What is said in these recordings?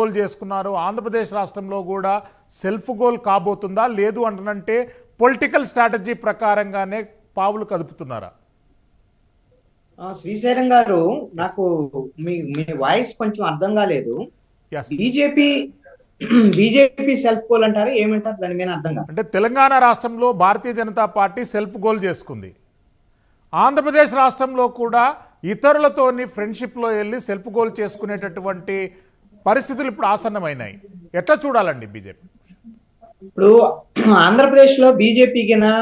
Goal చేసుకున్నారు. ఆంధ్రప్రదేశ్ రాష్ట్రంలో కూడా సెల్ఫ్ గోల్ కాబోతుందా, లేదు అంటనంటే పొలిటికల్ స్ట్రాటజీ ప్రకారంగానే పావులు కదుపుతున్నారా? శ్రీశైలం గారు, నాకు మీ మీ వాయిస్ కొంచెం అర్థం కాలేదు. Yes, BJP BJP self goal అంటారు, ఏమంటారు దాని మీద అర్థం కాదు. అంటే తెలంగాణ రాష్ట్రంలో Bharatiya Janata party self goal చేసుకుంది. ఆంధ్రప్రదేశ్ రాష్ట్రంలో కూడా ఇతరులతోని ఫ్రెండ్షిప్లో వెళ్ళి సెల్ఫ్ గోల్ చేసుకునేటటువంటి పరిస్థితులు ఇప్పుడు ఆసన్నమైనాయి. ఎట్లా చూడాలండి బీజేపీ? ఇప్పుడు ఆంధ్రప్రదేశ్ లో బీజేపీ కినా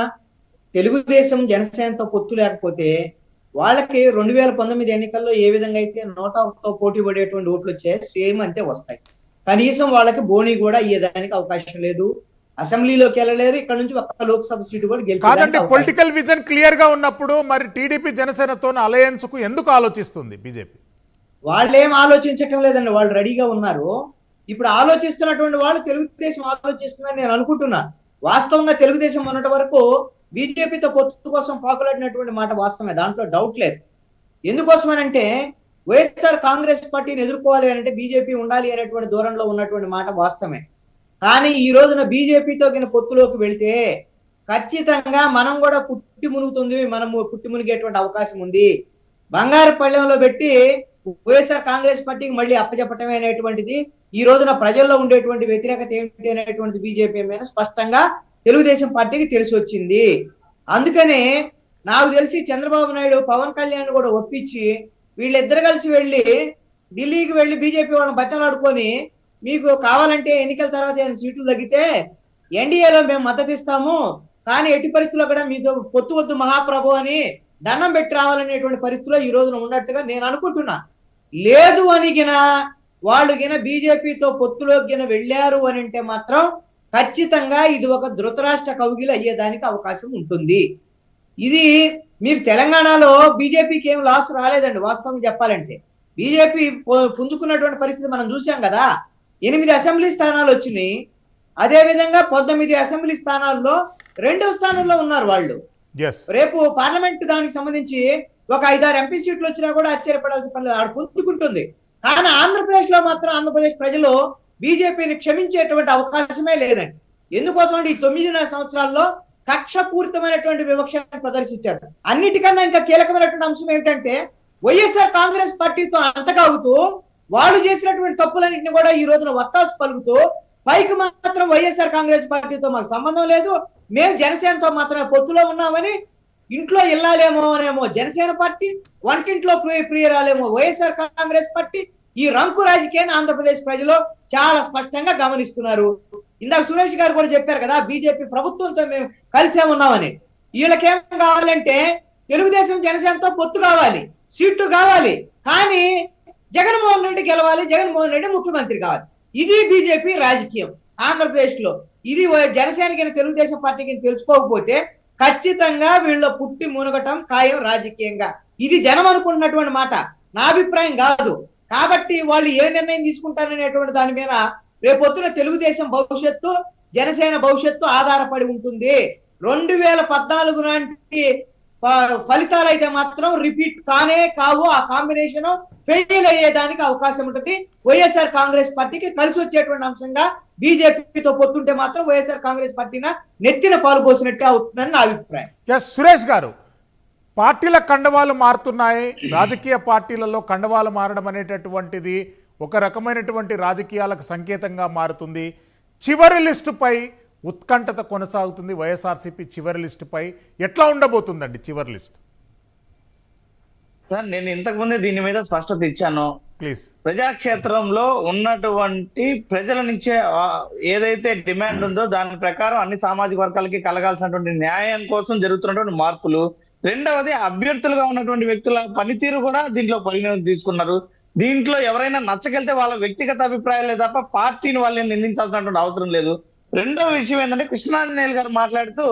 తెలుగుదేశం జనసేనతో పొత్తు లేకపోతే వాళ్ళకి 2019 ఎన్నికల్లో ఏ విధంగా అయితే నోటాతో పోటీ పడేటువంటి ఓట్లు వచ్చాయి, సేమ్ అంతే వస్తాయి. కనీసం వాళ్ళకి బోని కూడా ఇయ్యడానికి అవకాశం లేదు. అసెంబ్లీలోకి వెళ్ళలేరు. ఇక్కడ నుంచి ఒక్క లోక్సభ సీటు కూడా కాదండి, గెలిచి పొలిటికల్ విజన్ క్లియర్ గా ఉన్నప్పుడు మరి టీడీపీ జనసేనతో అలయన్స్ కు ఎందుకు ఆలోచిస్తుంది బీజేపీ? వాళ్ళు ఏం ఆలోచించటం లేదండి, వాళ్ళు రెడీగా ఉన్నారు. ఇప్పుడు ఆలోచిస్తున్నటువంటి వాళ్ళు తెలుగుదేశం ఆలోచిస్తుందని నేను అనుకుంటున్నా. వాస్తవంగా తెలుగుదేశం ఉన్నటి వరకు బీజేపీతో పొత్తు కోసం పాకులాడినటువంటి మాట వాస్తవమే, దాంట్లో డౌట్ లేదు. ఎందుకోసమనంటే వైఎస్ఆర్ కాంగ్రెస్ పార్టీని ఎదుర్కోవాలి అంటే బీజేపీ ఉండాలి అనేటువంటి దూరంలో ఉన్నటువంటి మాట వాస్తవమే. కానీ ఈ రోజున బీజేపీతో పొత్తులోకి వెళ్తే ఖచ్చితంగా మనం కూడా పుట్టి మునుగుతుంది, మనము పుట్టి మునిగేటువంటి అవకాశం ఉంది. బంగారు పళ్ళెంలో పెట్టి వైఎస్ఆర్ కాంగ్రెస్ పార్టీకి మళ్ళీ అప్పచెప్పటమే అనేటువంటిది ఈ రోజున ప్రజల్లో ఉండేటువంటి వ్యతిరేకత ఏమిటి అనేటువంటిది బీజేపీ మీద స్పష్టంగా తెలుగుదేశం పార్టీకి తెలిసి వచ్చింది. అందుకనే నాకు తెలిసి చంద్రబాబు నాయుడు పవన్ కళ్యాణ్ కూడా ఒప్పించి వీళ్ళిద్దరు కలిసి వెళ్ళి ఢిల్లీకి వెళ్ళి బీజేపీ వాళ్ళని బతిలాడుకొని, మీకు కావాలంటే ఎన్నికల తర్వాత సీట్లు తగ్గితే ఎన్డీఏలో మేము మద్దతు ఇస్తాము, కానీ ఎట్టి పరిస్థితుల్లో కూడా మీతో పొత్తు వద్దు మహాప్రభు అని దండం పెట్టి రావాలనేటువంటి పరిస్థితిలో ఈ రోజున ఉన్నట్టుగా నేను అనుకుంటున్నా. లేదు అని వాళ్ళు బీజేపీతో పొత్తులోకి వెళ్ళారు అని అంటే మాత్రం ఖచ్చితంగా ఇది ఒక ధృతరాష్ట్ర కౌగిలి అయ్యేదానికి అవకాశం ఉంటుంది. ఇది మీరు తెలంగాణలో బీజేపీకి ఏం లాస్ రాలేదండి. వాస్తవం చెప్పాలంటే బీజేపీ పుంజుకున్నటువంటి పరిస్థితి మనం చూసాం కదా. 8 అసెంబ్లీ స్థానాలు వచ్చినాయి. అదే విధంగా 19 అసెంబ్లీ స్థానాల్లో 2వ స్థానంలో ఉన్నారు వాళ్ళు. రేపు పార్లమెంట్ దానికి సంబంధించి ఒక 5-6 ఎంపీ సీట్లు వచ్చినా కూడా ఆశ్చర్యపడాల్సిన పని లేదు, ఆడ పుంజుకుంటుంది. కానీ ఆంధ్రప్రదేశ్ లో మాత్రం ఆంధ్రప్రదేశ్ ప్రజలు బీజేపీని క్షమించేటువంటి అవకాశమే లేదండి. ఎందుకోసం అంటే ఈ 9.5 సంవత్సరాల్లో కక్షపూరితమైనటువంటి వివక్షను ప్రదర్శించారు. అన్నిటికన్నా ఇంకా కీలకమైనటువంటి అంశం ఏమిటంటే వైఎస్ఆర్ కాంగ్రెస్ పార్టీతో అంటకాగుతూ వాళ్ళు చేసినటువంటి తప్పులన్నింటినీ కూడా ఈ రోజున వత్తాసు పలుకుతూ పైకి మాత్రం వైఎస్ఆర్ కాంగ్రెస్ పార్టీతో మాకు సంబంధం లేదు, మేము జనసేనతో మాత్రమే పొత్తులో ఉన్నామని, ఇంట్లో ఇల్లాలేమో జనసేన పార్టీ, వంటింట్లో ప్రియరాలేమో వైఎస్ఆర్ కాంగ్రెస్ పార్టీ, ఈ రంకు రాజకీయాన్ని ఆంధ్రప్రదేశ్ ప్రజలు చాలా స్పష్టంగా గమనిస్తున్నారు. ఇందాక సురేష్ గారు కూడా చెప్పారు కదా, బీజేపీ ప్రభుత్వంతో మేము కలిసే ఉన్నామని. వీళ్ళకేం కావాలంటే తెలుగుదేశం జనసేనతో పొత్తు కావాలి, సీట్లు కావాలి, కానీ జగన్మోహన్ రెడ్డి గెలవాలి, జగన్మోహన్ రెడ్డి ముఖ్యమంత్రి కావాలి. ఇది బీజేపీ రాజకీయం ఆంధ్రప్రదేశ్ లో. ఇది జనసేనకి తెలుగుదేశం పార్టీకి తెలుసుకోకపోతే ఖచ్చితంగా వీళ్ళ పుట్టి మునగటం ఖాయం రాజకీయంగా. ఇది జనం అనుకుంటున్నటువంటి మాట, నా అభిప్రాయం కాదు. కాబట్టి వాళ్ళు ఏ నిర్ణయం తీసుకుంటారనేటువంటి దాని మీద రేపొద్దున తెలుగుదేశం భవిష్యత్తు, జనసేన భవిష్యత్తు ఆధారపడి ఉంటుంది. 2014 నాటి ఫలితాలు అయితే మాత్రం రిపీట్ కానే కావు. ఆ కాంబినేషన్ ఫెయిల్ అయ్యేదానికి అవకాశం ఉంటుంది. వైఎస్ఆర్ కాంగ్రెస్ పార్టీకి కలిసి వచ్చేటువంటి అంశంగా బీజేపీతో పొత్తుంటే మాత్రం వైఎస్ఆర్ కాంగ్రెస్ పార్టీన నెత్తిన పాలు పోసినట్టే అవుతుందని నా అభిప్రాయం. సురేష్ గారు, పార్టీల కండవాలు మారుతున్నాయి. రాజకీయ పార్టీలలో కండవాలు మారడం అనేటటువంటిది ఒక రకమైనటువంటి రాజకీయాలకు సంకేతంగా మారుతుంది. చివరి లిస్టుపై ఉత్కంఠత కొనసాగుతుంది. వైఎస్ఆర్సీపీ చివరి లిస్టుపై ఎట్లా ఉండబోతుందండి చివరి లిస్ట్? సార్, నేను ఇంతకుముందే దీని మీద స్పష్టత ఇచ్చాను. ప్లీజ్. ప్రజాక్షేత్రంలో ఉన్నటువంటి ప్రజల నుంచే ఏదైతే డిమాండ్ ఉందో దాని ప్రకారం అన్ని సామాజిక వర్గాలకి కలగాల్సినటువంటి న్యాయం కోసం జరుగుతున్నటువంటి మార్పులు. రెండవది, అభ్యర్థులుగా ఉన్నటువంటి వ్యక్తుల పనితీరు కూడా దీంట్లో పరిగణన తీసుకున్నారు. దీంట్లో ఎవరైనా నచ్చగలితే వాళ్ళ వ్యక్తిగత అభిప్రాయాలే తప్ప పార్టీని వాళ్ళని నిందించాల్సినటువంటి అవసరం లేదు. రెండవ విషయం ఏంటంటే, కృష్ణాంజనేయులు గారు మాట్లాడుతూ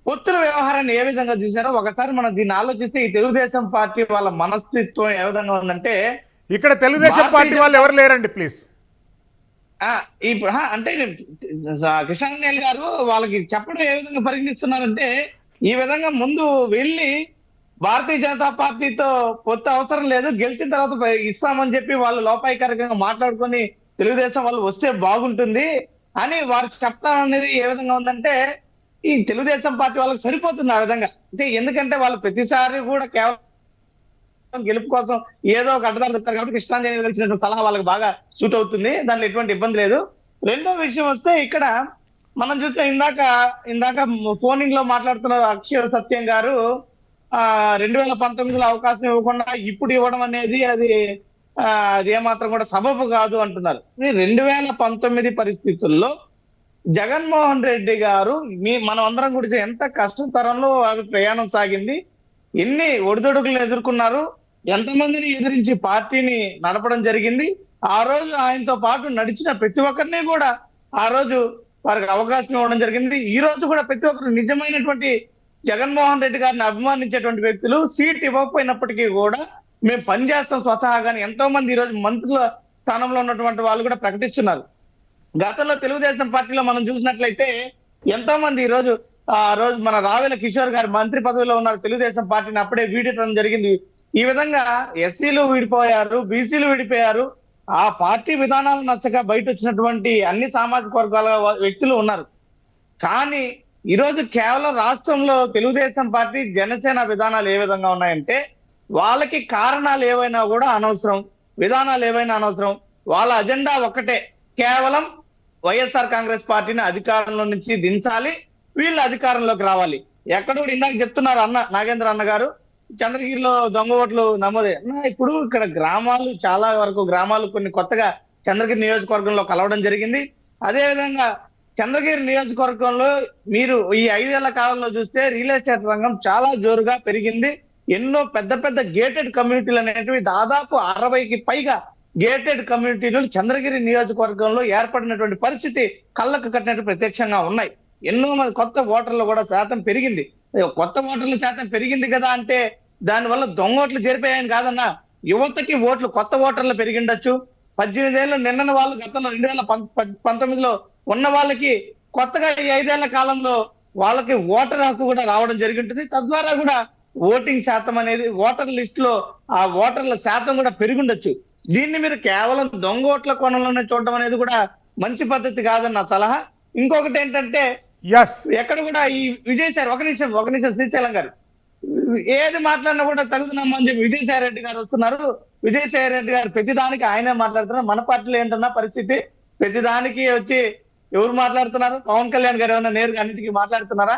పొత్తుల వ్యవహారాన్ని ఏ విధంగా చూసారో ఒకసారి మనం దీన్ని ఆలోచిస్తే ఈ తెలుగుదేశం పార్టీ వాళ్ళ మనస్తత్వం ఏ విధంగా ఉందంటే, ఇక్కడ తెలుగుదేశం పార్టీ వాళ్ళు ఎవరు లేరండి ప్లీజ్. ఇప్పుడు అంటే కృష్ణాంజనేయులు గారు వాళ్ళకి చెప్పడం ఏ విధంగా పరిగణిస్తున్నారంటే, ఈ విధంగా ముందు వెళ్ళి భారతీయ జనతా పార్టీతో పొత్తు అవసరం లేదు, గెలిచిన తర్వాత ఇస్తామని చెప్పి వాళ్ళు లోపాయికారికంగా మాట్లాడుకొని తెలుగుదేశం వాళ్ళు వస్తే బాగుంటుంది అని వారు చెప్తాననేది ఏ విధంగా ఉందంటే ఈ తెలుగుదేశం పార్టీ వాళ్ళకి సరిపోతుంది ఆ విధంగా. అంటే ఎందుకంటే వాళ్ళు ప్రతిసారి కూడా కేవలం గెలుపు కోసం ఏదో ఒక అడ్డదారులు చెప్తారు కాబట్టి కృష్ణాంజలి ఇచ్చినటువంటి సలహా వాళ్ళకి బాగా సూట్ అవుతుంది, దాంట్లో ఎటువంటి ఇబ్బంది లేదు. రెండో విషయం వస్తే ఇక్కడ మనం చూస్తే ఇందాక ఫోనింగ్ లో మాట్లాడుతున్న అక్షర సత్యం గారు 2019లో అవకాశం ఇవ్వకుండా ఇప్పుడు ఇవ్వడం అనేది అది ఏమాత్రం కూడా సబబు కాదు అంటున్నారు. 2019 పరిస్థితుల్లో జగన్మోహన్ రెడ్డి గారు మనం అందరం కూడా ఎంత కష్టతరంలో ప్రయాణం సాగింది, ఎన్ని ఒడిదొడుకులను ఎదుర్కొన్నారు, ఎంతమందిని ఎదిరించి పార్టీని నడపడం జరిగింది. ఆ రోజు ఆయనతో పాటు నడిచిన ప్రతి ఒక్కరిని కూడా ఆ రోజు వారికి అవకాశం ఇవ్వడం జరిగింది. ఈ రోజు కూడా ప్రతి ఒక్కరు నిజమైనటువంటి జగన్మోహన్ రెడ్డి గారిని అభిమానించేటువంటి వ్యక్తులు సీట్ ఇవ్వకపోయినప్పటికీ కూడా మేము పనిచేస్తాం స్వతహాగాని ఎంతో మంది ఈ రోజు మంత్రుల స్థానంలో ఉన్నటువంటి వాళ్ళు కూడా ప్రకటిస్తున్నారు. గతంలో తెలుగుదేశం పార్టీలో మనం చూసినట్లయితే ఎంతో మంది ఆ రోజు మన రావెల కిషోర్ గారు మంత్రి పదవిలో ఉన్నారు, తెలుగుదేశం పార్టీని అప్పుడే వీడటం జరిగింది. ఈ విధంగా ఎస్సీలు విడిపోయారు, బీసీలు విడిపోయారు. ఆ పార్టీ విధానాలు నచ్చక బయట వచ్చినటువంటి అన్ని సామాజిక వర్గాల వ్యక్తులు ఉన్నారు. కానీ ఈరోజు కేవలం రాష్ట్రంలో తెలుగుదేశం పార్టీ జనసేన విధానాలు ఏ విధంగా ఉన్నాయంటే వాళ్ళకి కారణాలు ఏవైనా కూడా అనవసరం, విధానాలు ఏవైనా అనవసరం. వాళ్ళ అజెండా ఒక్కటే, కేవలం వైఎస్ఆర్ కాంగ్రెస్ పార్టీని అధికారంలో నుంచి దించాలి, వీళ్ళు అధికారంలోకి రావాలి. ఎక్కడ కూడా ఇందాక చెప్తున్నారు నాగేంద్ర అన్న గారు, చంద్రగిరిలో దొంగ ఓట్లు నమోదే. ఇప్పుడు ఇక్కడ గ్రామాలు చాలా వరకు కొన్ని కొత్తగా చంద్రగిరి నియోజకవర్గంలో కలవడం జరిగింది. అదే విధంగా చంద్రగిరి నియోజకవర్గంలో మీరు ఈ 5 ఏళ్ల కాలంలో చూస్తే రియల్ ఎస్టేట్ రంగం చాలా జోరుగా పెరిగింది. ఎన్నో పెద్ద పెద్ద గేటెడ్ కమ్యూనిటీలు అనేటివి దాదాపు 60కి పైగా గేటెడ్ కమ్యూనిటీలు చంద్రగిరి నియోజకవర్గంలో ఏర్పడినటువంటి పరిస్థితి కళ్ళకు కట్టినట్టు ప్రత్యక్షంగా ఉన్నాయి. ఎన్నో మంది కొత్త ఓటర్లు కూడా శాతం పెరిగింది. కొత్త ఓటర్ల శాతం పెరిగింది కదా అంటే దానివల్ల దొంగ ఓట్లు చేరిపోయాయని కాదన్నా, యువతకి ఓట్లు కొత్త ఓటర్లు పెరిగిండొచ్చు. 18 ఏళ్ళు నిన్న వాళ్ళు గతంలో 2019లో ఉన్న వాళ్ళకి కొత్తగా ఈ 5 ఏళ్ల కాలంలో వాళ్ళకి ఓటర్ హక్కు కూడా రావడం జరిగి ఉంటుంది. తద్వారా కూడా ఓటింగ్ శాతం అనేది ఓటర్ లిస్ట్ లో ఆ ఓటర్ల శాతం కూడా పెరిగిండొచ్చు. దీన్ని మీరు కేవలం దొంగ ఓట్ల కోణంలోనే చూడడం అనేది కూడా మంచి పద్ధతి కాదని నా సలహా. ఇంకొకటి ఏంటంటే ఎక్కడ కూడా ఈ విజయసాయి ఒక నిమిషం శ్రీశైలం గారు ఏది మాట్లాడినా కూడా తగుతున్నామని చెప్పి విజయసాయి రెడ్డి గారు వస్తున్నారు. విజయసాయి రెడ్డి గారు ప్రతిదానికి ఆయనే మాట్లాడుతున్నారు. మన పార్టీలో ఏంటన్నా పరిస్థితి, ప్రతిదానికి వచ్చి ఎవరు మాట్లాడుతున్నారు? పవన్ కళ్యాణ్ గారు ఏమన్నా నేరుగా అన్నిటికీ మాట్లాడుతున్నారా?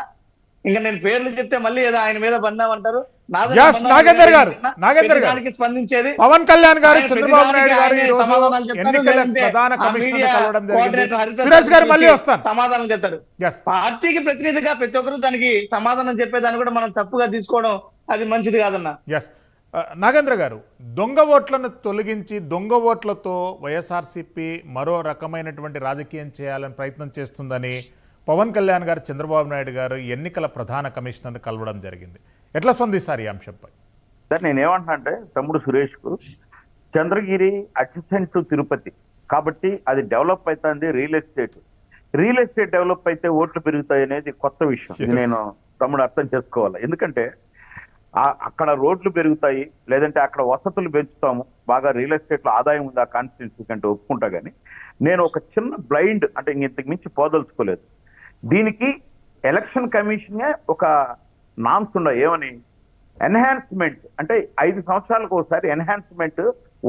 ఇంకా నేను పేర్లు చెప్తే మళ్ళీ ఏదో ఆయన మీద బందామంటారు. నాగేందర్ గారు స్పందించేది పవన్ కళ్యాణ్ గారు, చంద్రబాబు నాయుడు గారు ఈ రోజు ఎన్నికల ప్రధాన కమిషనర్ కలవడం జరిగింది. సురేష్ గారు మళ్ళీ వస్తాను. సమాధానం చెప్తారు. పార్టీకి ప్రతినిధిగా ప్రతి ఒక్కరు దానికి సమాధానం చెప్పేదాన్ని కూడా మనం తప్పుగా తీసుకోవడం అది మంచిది కాదన్నా. నాగేంద్ర గారు, దొంగ ఓట్లను తొలగించి దొంగ ఓట్లతో వైఎస్ఆర్సీపీ మరో రకమైనటువంటి రాజకీయం చేయాలని ప్రయత్నం చేస్తుందని పవన్ కళ్యాణ్ గారు, చంద్రబాబు నాయుడు గారు ఎన్నికల ప్రధాన కమిషనర్ కలవడం జరిగింది. ఎట్లా స్పందిస్తారు ఈ అంశంపై? సార్ నేనేమంటున్నా అంటే తమ్ముడు సురేష్ కు చంద్రగిరి అడ్జసెంట్ తిరుపతి కాబట్టి అది డెవలప్ అవుతుంది. రియల్ ఎస్టేట్ డెవలప్ అయితే ఓట్లు పెరుగుతాయి అనేది కొత్త విషయం. నేను తమ్ముడు అర్థం చేసుకోవాలి. ఎందుకంటే అక్కడ రోడ్లు పెరుగుతాయి, లేదంటే అక్కడ వసతులు పెంచుతాము, బాగా రియల్ ఎస్టేట్ లో ఆదాయం ఉంది ఆ కాన్స్టిట్యున్సీ కంటే ఒప్పుకుంటా. కానీ నేను ఒక చిన్న బ్లైండ్ అంటే ఇంతకు మించి పోదలుచుకోలేదు. దీనికి ఎలక్షన్ కమిషనే ఒక నామ్స్ ఉన్నాయి. ఏమని? ఎన్హాన్స్మెంట్ అంటే 5 సంవత్సరాలకు ఒకసారి ఎన్హాన్స్మెంట్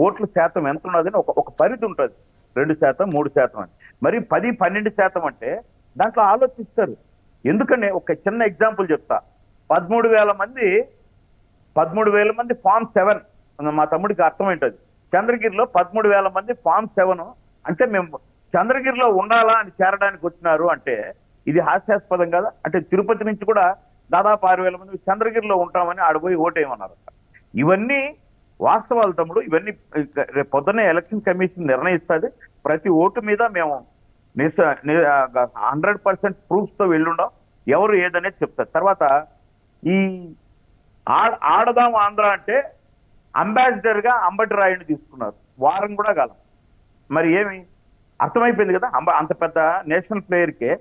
ఓట్ల శాతం ఎంత ఉన్నదని ఒక పరిధి ఉంటుంది. 2%, 3% అని. మరి 10-12% అంటే దాంట్లో ఆలోచిస్తారు. ఎందుకని ఒక చిన్న ఎగ్జాంపుల్ చెప్తా. 13,000 మంది ఫామ్ 7, మా తమ్ముడికి అర్థమైంటది. చంద్రగిరిలో 13,000 మంది ఫామ్ 7 అంటే మేము చంద్రగిరిలో ఉండాలా అని చేరడానికి వచ్చినారు అంటే ఇది హాస్యాస్పదం కదా. అంటే తిరుపతి నుంచి కూడా దాదాపు 6,000 మంది చంద్రగిరిలో ఉంటామని ఆడపోయి ఓటేయమన్నారు. ఇవన్నీ వాస్తవాలు తమ్ముడు. ఇవన్నీ పొద్దున్నే ఎలక్షన్ కమిషన్ నిర్ణయిస్తుంది. ప్రతి ఓటు మీద మేము 100% ప్రూఫ్స్ తో వెళ్ళుండం. ఎవరు ఏదనేది చెప్తారు. తర్వాత ఈ ఆడదాం ఆంధ్ర అంటే అంబాసిడర్ గా అంబటి రాయుడిని తీసుకున్నారు. వారం కూడా కాలం. మరి ఏమి అర్థమైపోయింది కదా. అంత పెద్ద నేషనల్ ప్లేయర్కే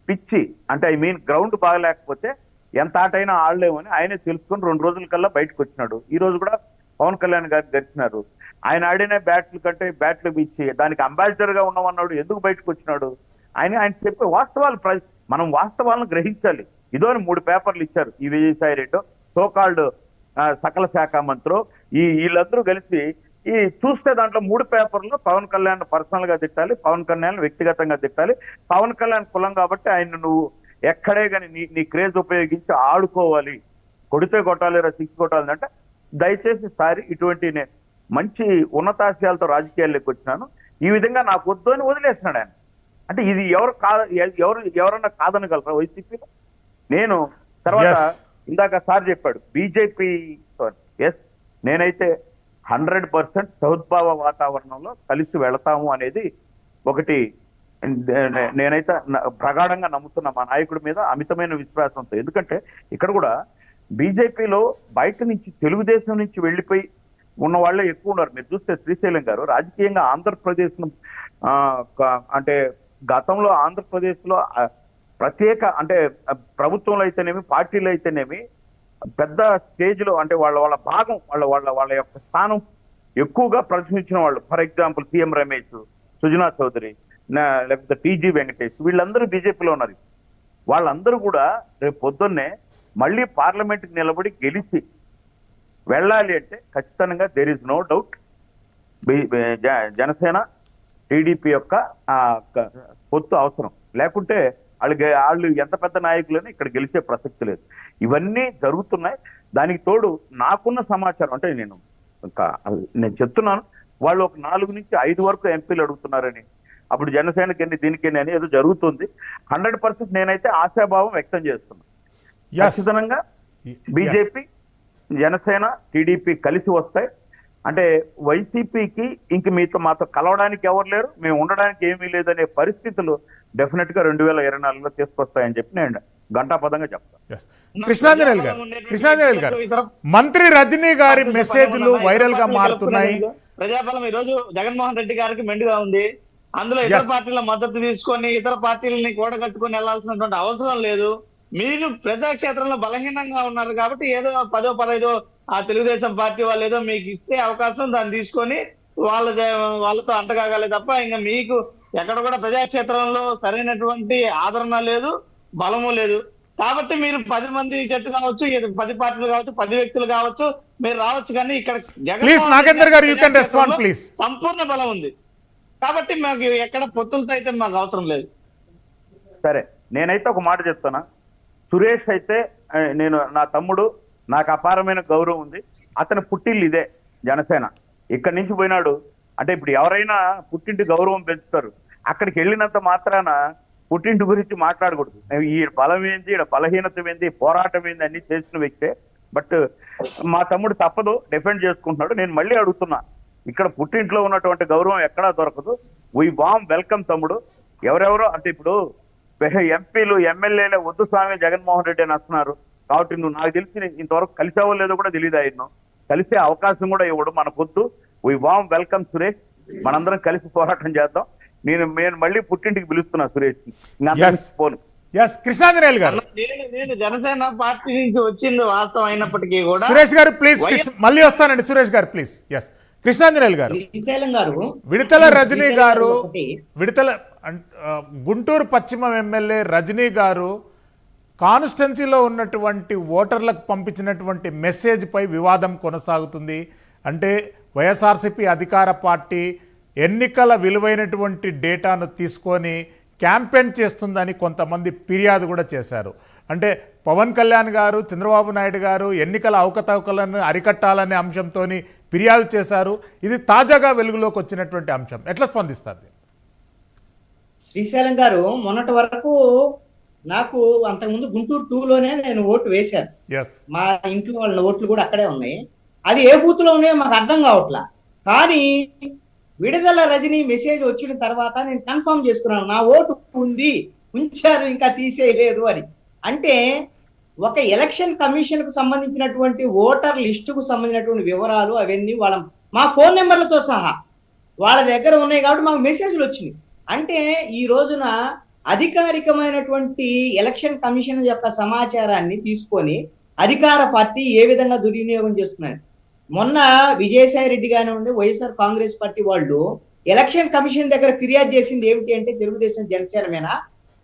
పిచ్చి అంటే గ్రౌండ్ బాగలేకపోతే ఎంత ఆటైనా ఆడలేమని ఆయనే తెలుసుకొని 2 రోజుల కల్లా బయటకు వచ్చినాడు. ఈ రోజు కూడా పవన్ కళ్యాణ్ గారికి గెలిచినారు. ఆయన ఆడిన బ్యాట్లు కంటే బ్యాట్లు ఇచ్చి దానికి అంబాసిడర్ గా ఉన్నామన్నాడు, ఎందుకు బయటకు వచ్చినాడు? ఆయన చెప్పే వాస్తవాలు మనం వాస్తవాలను గ్రహించాలి. ఇదోని 3 పేపర్లు ఇచ్చారు ఈ విజయసాయి రెడ్డి, సోకాల్డ్ సకల శాఖ మంత్రు, వీళ్ళందరూ కలిసి ఈ చూస్తే దాంట్లో 3 పేపర్లు పవన్ కళ్యాణ్ పర్సనల్ గా తిట్టాలి, పవన్ కళ్యాణ్ వ్యక్తిగతంగా తిట్టాలి, పవన్ కళ్యాణ్ కులం కాబట్టి ఆయన నువ్వు ఎక్కడే కానీ నీ క్రేజ్ ఉపయోగించి ఆడుకోవాలి, కొడితే కొట్టాలి 6 కొట్టాలి అంటే దయచేసి సారి ఇటువంటి మంచి ఉన్నతాశయాలతో రాజకీయాల్లోకి వచ్చినాను, ఈ విధంగా నాకు వద్దు అని వదిలేస్తున్నాడు ఆయన. అంటే ఇది ఎవరన్నా కాదనగలరా వైసీపీలో? నేను తర్వాత ఇందాక సార్ చెప్పాడు బీజేపీ, ఎస్ నేనైతే 100% సౌద్భావ వాతావరణంలో కలిసి వెళతాము అనేది ఒకటి నేనైతే ప్రగాఢంగా నమ్ముతున్నా, మా నాయకుడి మీద అమితమైన విశ్వాసంతో. ఎందుకంటే ఇక్కడ కూడా బీజేపీలో బయట నుంచి తెలుగుదేశం నుంచి వెళ్ళిపోయి ఉన్న వాళ్ళే ఎక్కువ ఉన్నారు. మీరు చూస్తే శ్రీశైలం గారు రాజకీయంగా ఆంధ్రప్రదేశ్ అంటే గతంలో ఆంధ్రప్రదేశ్ లో ప్రత్యేక అంటే ప్రభుత్వంలో అయితేనేమి పార్టీలో అయితేనేమి పెద్ద స్టేజ్ లో అంటే వాళ్ళ భాగం వాళ్ళ యొక్క స్థానం ఎక్కువగా ప్రదర్శించిన వాళ్ళు. For example CM Ramesh, Sujana Chowdary, లేకపోతే టీజీ వెంకటేష్, వీళ్ళందరూ బీజేపీలో ఉన్నారు. వాళ్ళందరూ కూడా రేపు పొద్దున్నే మళ్ళీ పార్లమెంట్కి నిలబడి గెలిచి వెళ్ళాలి అంటే ఖచ్చితంగా there is no doubt Janasena TDP యొక్క పొత్తు అవసరం. లేకుంటే వాళ్ళు ఎంత పెద్ద నాయకులని ఇక్కడ గెలిచే ప్రసక్తి లేదు. ఇవన్నీ జరుగుతున్నాయి. దానికి తోడు నాకున్న సమాచారం అంటే నేను చెప్తున్నాను, వాళ్ళు ఒక 4 నుంచి 5 వరకు ఎంపీలు అడుగుతున్నారని, అప్పుడు జనసేనకి ఎన్ని దీనికి అని ఏదో జరుగుతుంది. 100% నేనైతే ఆశాభావం వ్యక్తం చేస్తున్నాను. ఖచ్చితంగా బీజేపీ, జనసేన, టీడీపీ కలిసి వస్తాయి. అంటే వైసీపీకి ఇంక మాతో కలవడానికి ఎవరు లేరు, మేము ఉండడానికి ఏమీ లేదనే పరిస్థితులు డెఫినెట్ గా 2024లో తీసుకొస్తాయని చెప్పి నేను ఘంటాపదంగా చెప్తాను. కృష్ణాంజనేయులు గారు, మంత్రి రజనీ గారి మెసేజ్లు వైరల్ గా మారుతున్నాయి. ప్రజాబలం ఈ రోజు జగన్మోహన్ రెడ్డి గారికి మెండుగా ఉంది. అందులో ఇతర పార్టీల మద్దతు తీసుకొని ఇతర పార్టీలని కూడగట్టుకొని వెళ్లాల్సినటువంటి అవసరం లేదు. మీరు ప్రజాక్షేత్రంలో బలహీనంగా ఉన్నారు కాబట్టి ఏదో 10, 15 ఆ తెలుగుదేశం పార్టీ వాళ్ళు ఏదో మీకు ఇస్తే అవకాశం దాన్ని తీసుకొని వాళ్ళతో అంటగాగాలి తప్ప ఇంకా మీకు ఎక్కడ కూడా ప్రజాక్షేత్రంలో సరైనటువంటి ఆదరణ లేదు, బలము లేదు. కాబట్టి మీరు 10 మంది జట్టు కావచ్చు, 10 పార్టీలు కావచ్చు, 10 వ్యక్తులు కావచ్చు, మీరు రావచ్చు. కానీ ఇక్కడ సంపూర్ణ బలం ఉంది కాబట్టి మాకు ఎక్కడ పొత్తులతో అయితే మాకు అవసరం లేదు. సరే, నేనైతే ఒక మాట చెప్తానా, సురేష్ అయితే నా తమ్ముడు, నాకు అపారమైన గౌరవం ఉంది. అతని పుట్టిల్లు ఇదే జనసేన. ఇక్కడి నుంచి పోయినాడు అంటే ఇప్పుడు ఎవరైనా పుట్టింటి గౌరవం పెంచుతారు. అక్కడికి వెళ్ళినంత మాత్రాన పుట్టింటి గురించి మాట్లాడకూడదు. ఈ బలం ఏంది, ఈడ బలహీనత ఏంది, పోరాటం ఏంది అన్ని చేసిన వ్యక్తే. బట్ మా తమ్ముడు తప్పదు, డిఫెండ్ చేసుకుంటున్నాడు. నేను మళ్ళీ అడుగుతున్నా, ఇక్కడ పుట్టింట్లో ఉన్నటువంటి గౌరవం ఎక్కడా దొరకదు. వీ వామ్ వెల్కమ్ తమ్ముడు. ఎవరెవరో అంటే ఇప్పుడు ఎంపీలు, ఎమ్మెల్యేలే వద్దు స్వామి జగన్మోహన్ రెడ్డి అని వస్తున్నారు కాబట్టి నువ్వు నాకు తెలిసి ఇంతవరకు కలిసావో లేదో కూడా తెలియదు. ఆయన కలిసే అవకాశం కూడా ఇవ్వడు. మన పొద్దు వీ వామ్ వెల్కమ్ సురేష్, మనందరం కలిసి పోరాటం చేద్దాం. నేను మళ్ళీ పుట్టింటికి పిలుస్తున్నా సురేష్ పోను. కృష్ణాంజనేయులు గారు, నేను జనసేన పార్టీ నుంచి వచ్చింది వాస్తవం అయినప్పటికీ కూడా సురేష్ గారు ప్లీజ్, మళ్ళీ వస్తానండి సురేష్ గారు ప్లీజ్. కృష్ణాంజనేయులు గారు, విడతల రజనీ గారు, గుంటూరు పశ్చిమ ఎమ్మెల్యే రజనీ గారు కాన్స్టిట్యున్సీలో ఉన్నటువంటి ఓటర్లకు పంపించినటువంటి మెసేజ్ పై వివాదం కొనసాగుతుంది. అంటే వైఎస్ఆర్సీపీ అధికార పార్టీ ఎన్నికల విలువైనటువంటి డేటాను తీసుకొని క్యాంపెయిన్ చేస్తుందని కొంతమంది ఫిర్యాదు కూడా చేశారు. అంటే పవన్ కళ్యాణ్ గారు, చంద్రబాబు నాయుడు గారు ఎన్నికల అవకతవకలను అరికట్టాలనే అంశంతో ఫిర్యాదు చేశారు. ఇది తాజాగా వెలుగులోకి వచ్చినటువంటి అంశం. ఎట్లా స్పందిస్తారు? శ్రీశైలం గారు, మొన్నటి వరకు నాకు అంతకుముందు గుంటూరు 2లోనే నేను ఓటు వేశాను. మా ఇంట్లో వాళ్ళ ఓట్లు కూడా అక్కడే ఉన్నాయి. అది ఏ బూత్ లో ఉన్నాయో మాకు అర్థం కావట్లా. కానీ విడుదల రజనీ మెసేజ్ వచ్చిన తర్వాత నేను కన్ఫర్మ్ చేసుకున్నాను, నా ఓటు ఉంది, ఉంచారు, ఇంకా తీసేయలేదు అని. అంటే ఒక ఎలక్షన్ కమిషన్ కు సంబంధించినటువంటి ఓటర్ లిస్టుకు సంబంధించినటువంటి వివరాలు అవన్నీ మా ఫోన్ నెంబర్లతో సహా వాళ్ళ దగ్గర ఉన్నాయి కాబట్టి మాకు మెసేజ్లు వచ్చినాయి. అంటే ఈ రోజున అధికారికమైనటువంటి ఎలక్షన్ కమిషన్ యొక్క సమాచారాన్ని తీసుకొని అధికార పార్టీ ఏ విధంగా దుర్వినియోగం చేస్తున్నారు. మొన్న విజయసాయి రెడ్డి కానివ్వండి, వైఎస్ఆర్ కాంగ్రెస్ పార్టీ వాళ్ళు ఎలక్షన్ కమిషన్ దగ్గర ఫిర్యాదు చేసింది ఏమిటి అంటే తెలుగుదేశం జనసేనమేనా,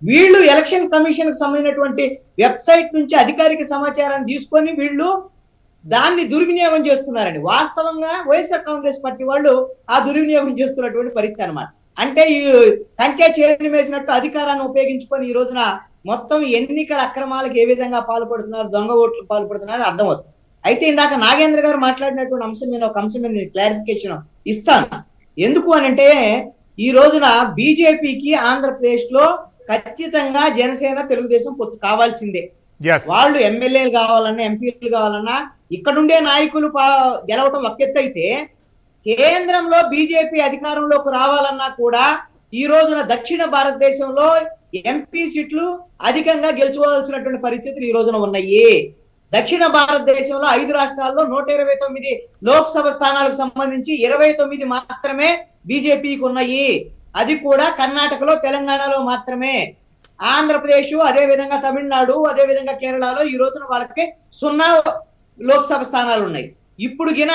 వీళ్ళు ఎలక్షన్ కమిషన్ కు సంబంధించినటువంటి వెబ్సైట్ నుంచి అధికారిక సమాచారాన్ని తీసుకొని వీళ్ళు దాన్ని దుర్వినియోగం చేస్తున్నారండి. వాస్తవంగా వైఎస్ఆర్ కాంగ్రెస్ పార్టీ వాళ్ళు ఆ దుర్వినియోగం చేస్తున్నటువంటి పరిస్థితి అన్నమాట. అంటే ఈ కంచె చేరిని వేసినట్టు అధికారాన్ని ఉపయోగించుకొని ఈ రోజున మొత్తం ఎన్నికల అక్రమాలకు ఏ విధంగా పాల్పడుతున్నారు, దొంగ ఓట్లు పాల్పడుతున్నారు అర్థమవుతుంది. అయితే ఇందాక నాగేంద్ర గారు మాట్లాడినటువంటి అంశం మీద ఒక అంశం మీద నేను క్లారిఫికేషన్ ఇస్తాను. ఎందుకు అనంటే ఈ రోజున బీజేపీకి ఆంధ్రప్రదేశ్ లో ఖచ్చితంగా జనసేన తెలుగుదేశం పొత్తు కావాల్సిందే. Yes. వాళ్ళు ఎమ్మెల్యేలు కావాలన్నా, ఎంపీలు కావాలన్నా, ఇక్కడుండే నాయకులు గెలవటం ఒక ఎత్తు అయితే, కేంద్రంలో బీజేపీ అధికారంలోకి రావాలన్నా కూడా ఈ రోజున దక్షిణ భారతదేశంలో ఎంపీ సీట్లు అధికంగా గెలుచుకోవాల్సినటువంటి పరిస్థితులు ఈ రోజున ఉన్నాయి. దక్షిణ భారతదేశంలో 5 రాష్ట్రాల్లో 129 లోక్సభ స్థానాలకు సంబంధించి 29 మాత్రమే బీజేపీకి ఉన్నాయి. అది కూడా కర్ణాటకలో, తెలంగాణలో మాత్రమే. ఆంధ్రప్రదేశ్, అదే విధంగా తమిళనాడు, అదే విధంగా కేరళలో ఈ రోజున వాళ్ళకి 0 లోక్సభ స్థానాలు ఉన్నాయి. ఇప్పుడు గిన